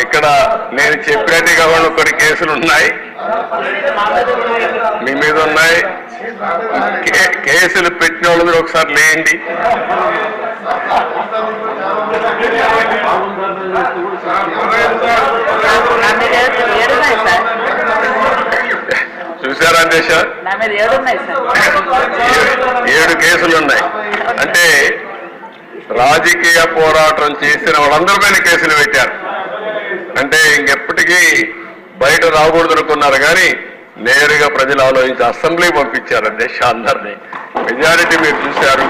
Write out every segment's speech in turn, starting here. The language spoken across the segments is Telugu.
ఇక్కడ నేను చెప్పినట్టుగా కొన్ని కేసులు ఉన్నాయి, మీ మీద ఉన్నాయి. కేసులు పెట్టిన వాళ్ళు మీరు ఒకసారి లేండి. చూసారా దేశ 7 కేసులు ఉన్నాయి. అంటే రాజకీయ పోరాటం చేసిన వాళ్ళందరిపైన కేసులు పెట్టారు. అంటే ఇంకెప్పటికీ బయట రాకూడదు అనుకున్నారు, కానీ నేరుగా ప్రజలు ఆలోచించి అసెంబ్లీ పంపించారు దేశ అందరినీ. మెజారిటీ మీరు చూశారు.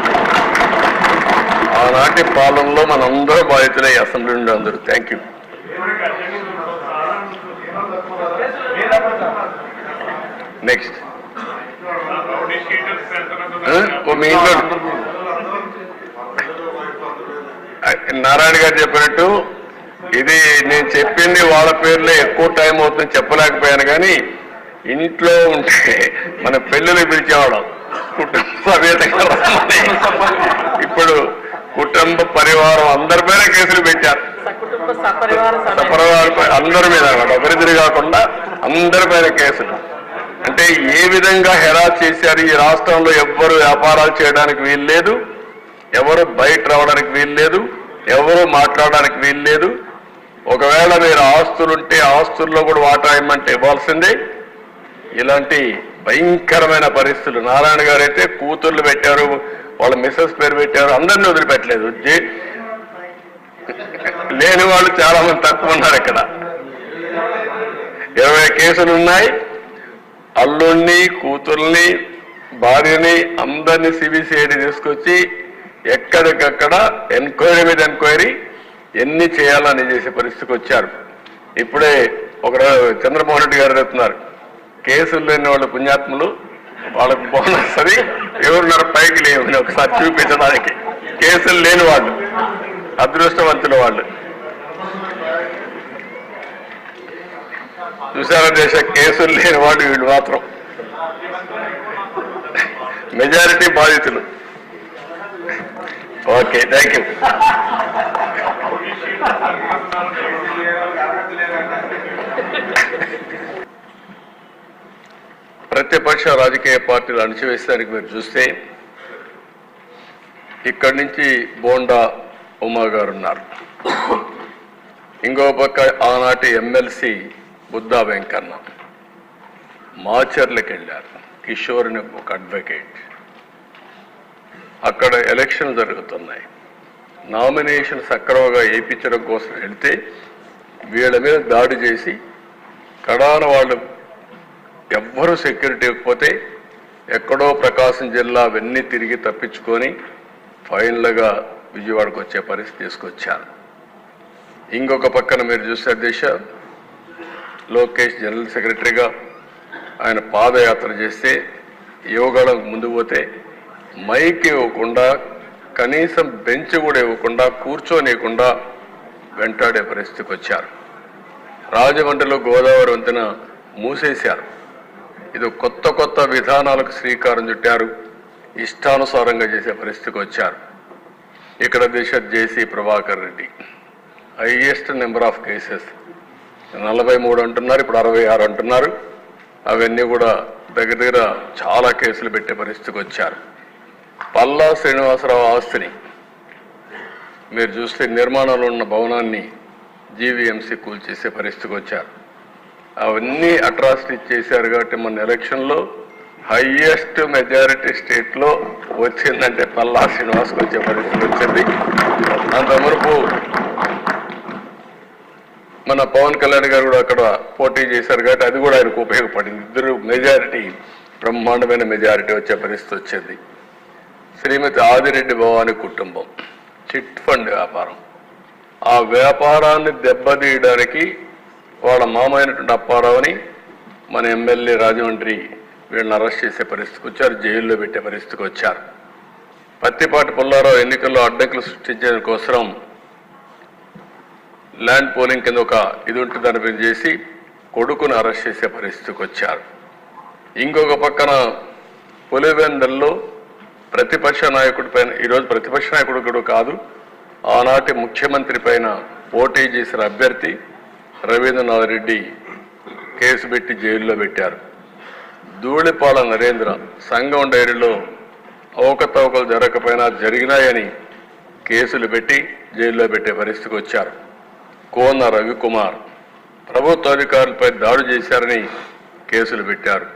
ఆనాటి పాలనలో మనందరూ బాధితులే అసెంబ్లీ నుండి అందరూ. Thank you. నెక్స్ట్ మీ ఇంట్లో నారాయణ గారు చెప్పినట్టు ఇది నేను చెప్పింది వాళ్ళ పేర్లే ఎక్కువ టైం అవుతుంది చెప్పలేకపోయాను, కానీ ఇంట్లో ఉంటే మన పెళ్ళిళ్ళు పిలిచేవాళ్ళం కుటుంబ సమేతంగా. ఇప్పుడు కుటుంబ పరివారం అందరిపైన కేసులు పెట్టారు. సపరివారం అందరి మీద ఒకరిద్దరు కాకుండా అందరిపైన కేసులు. అంటే ఏ విధంగా హెరాస్ చేశారు. ఈ రాష్ట్రంలో ఎవ్వరు వ్యాపారాలు చేయడానికి వీల్లేదు, ఎవరు బయట రావడానికి వీల్లేదు, ఎవరు మాట్లాడడానికి వీల్లేదు. ఒకవేళ మీరు ఆస్తులుంటే ఆస్తుల్లో కూడా వాటా ఇవ్వమంటే ఇవ్వాల్సిందే. ఇలాంటి భయంకరమైన పరిస్థితులు. నారాయణ గారు అయితే కూతుర్లు పెట్టారు, వాళ్ళ మిస్సెస్ పేరు పెట్టారు, అందరినీ వదిలిపెట్టలేదు. లేని వాళ్ళు చాలా మంది తక్కువ ఉన్నారు. ఇక్కడ 20 కేసులు ఉన్నాయి. అల్లుణ్ణి, కూతుర్ని, భార్యని అందరినీ సిబిసిఐడి తీసుకొచ్చి ఎక్కడికక్కడ ఎంక్వైరీ మీద ఎంక్వైరీ ఎన్ని చేయాలని చేసే పరిస్థితికి వచ్చారు. ఇప్పుడే ఒక చంద్రమోహన్ రెడ్డి గారు చెప్తున్నారు, కేసులు లేని వాళ్ళు పుణ్యాత్ములు, వాళ్ళకు బోనస్ అది ఎవరున్నారు పైకి లేవని ఒకసారి చూపించడానికి. కేసులు లేని వాళ్ళు అదృష్టవంతుల వాళ్ళు. చూసారా దేశ కేసులు లేని వాళ్ళు వీళ్ళు మాత్రం మెజారిటీ బాధితులు. Okay, thank you. ప్రతిపక్ష రాజకీయ పార్టీలు అణచివేసేదానికి మీరు చూస్తే ఇక్కడి నుంచి బోండా ఉమా గారు ఉన్నారు, ఇంకో పక్క ఆనాటి ఎమ్మెల్సీ బుద్ధా వెంకన్న, మాచర్లకు వెళ్ళారు కిషోర్ అని ఒక అడ్వకేట్. అక్కడ ఎలక్షన్ జరుగుతున్నాయి. నామినేషన్ సక్రమంగా వేయించడం కోసం వెళ్తే వీళ్ళ మీద దాడి చేసి కడాన వాళ్ళు ఎవ్వరూ సెక్యూరిటీ ఇవ్వకపోతే ఎక్కడో ప్రకాశం జిల్లా అవన్నీ తిరిగి తప్పించుకొని ఫైనల్గా విజయవాడకు వచ్చే పరిస్థితి తీసుకొచ్చారు. ఇంకొక పక్కన మీరు చూసే దిశ లోకేష్ జనరల్ సెక్రటరీగా ఆయన పాదయాత్ర చేస్తే యువగళం ముందు పోతే మైక్ ఇవ్వకుండా, కనీసం బెంచ్ కూడా ఇవ్వకుండా, కూర్చోనివ్వకుండా వెంటాడే పరిస్థితికి వచ్చారు. రాజమండ్రిలో గోదావరి వంతెన మూసేశారు. ఇది కొత్త విధానాలకు శ్రీకారం చుట్టారు. ఇష్టానుసారంగా చేసే పరిస్థితికి వచ్చారు. ఇక్కడ Disha JC Prabhakar Reddy highest number of cases 43 అంటున్నారు, ఇప్పుడు 66 అంటున్నారు. అవన్నీ కూడా దగ్గర చాలా కేసులు పెట్టే పరిస్థితికి వచ్చారు. పల్లా శ్రీనివాసరావు ఆస్తిని మీరు చూస్తే నిర్మాణంలో ఉన్న భవనాన్ని జీవీఎంసీ కూల్చేసే పరిస్థితికి వచ్చారు. అవన్నీ అట్రాసిటీ చేశారు కాబట్టి మన ఎలక్షన్లో హైయెస్ట్ మెజారిటీ స్టేట్లో వచ్చిందంటే పల్లా శ్రీనివాస్కి వచ్చే పరిస్థితి వచ్చింది. అంత మునుపు మన పవన్ కళ్యాణ్ గారు కూడా అక్కడ పోటీ చేశారు కాబట్టి అది కూడా ఆయనకు ఉపయోగపడింది. ఇద్దరు మెజారిటీ, బ్రహ్మాండమైన మెజారిటీ వచ్చే పరిస్థితి వచ్చింది. శ్రీమతి ఆదిరెడ్డి భవాని కుటుంబం చిట్ ఫండ్ వ్యాపారం, ఆ వ్యాపారాన్ని దెబ్బతీయడానికి వాళ్ళ మామైనటువంటి అప్పారావుని మన ఎమ్మెల్యే రాజమండ్రి వీళ్ళని అరెస్ట్ చేసే పరిస్థితికి వచ్చారు, జైల్లో పెట్టే పరిస్థితికి వచ్చారు. పత్తిపాటి పుల్లారావు ఎన్నికల్లో అడ్డంకులు సృష్టించడం కోసం ల్యాండ్ పోలింగ్ కింద ఒక ఇది ఉంటుంది దాని మీద చేసి కొడుకును అరెస్ట్ చేసే పరిస్థితికి వచ్చారు. ఇంకొక పక్కన పులివెందల్లో ప్రతిపక్ష నాయకుడి పైన, ఈరోజు ప్రతిపక్ష నాయకుడు కూడా కాదు, ఆనాటి ముఖ్యమంత్రి పైన పోటీ చేసిన అభ్యర్థి రవీంద్రనాథ్ రెడ్డి కేసు పెట్టి జైల్లో పెట్టారు. ధూళిపాల నరేంద్ర సంఘం డైరీలో అవకతవకలు జరగకపోయినా జరిగినాయని కేసులు పెట్టి జైల్లో పెట్టే పరిస్థితికి వచ్చారు. కోన రవికుమార్ ప్రభుత్వ అధికారులపై దాడి చేశారని కేసులు పెట్టారు.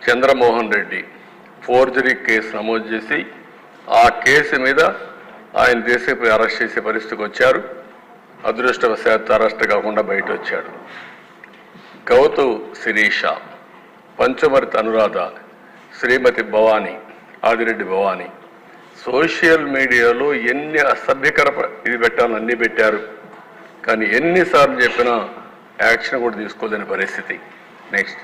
చంద్రమోహన్ రెడ్డి ఫోర్జరీ కేసు నమోదు చేసి ఆ కేసు మీద ఆయన దేశంపై అరెస్ట్ చేసే పరిస్థితికి వచ్చారు. అదృష్టవశాత్తు అరెస్ట్ కాకుండా బయట వచ్చాడు. గౌతు శిరీష, పంచమర్తి అనురాధ, శ్రీమతి భవానీ, ఆదిరెడ్డి భవానీ సోషల్ మీడియాలో ఎన్ని అసభ్యకర ఇది పెట్టాలని అన్ని పెట్టారు. కానీ ఎన్నిసార్లు చెప్పినా యాక్షన్ కూడా తీసుకోలేని పరిస్థితి. నెక్స్ట్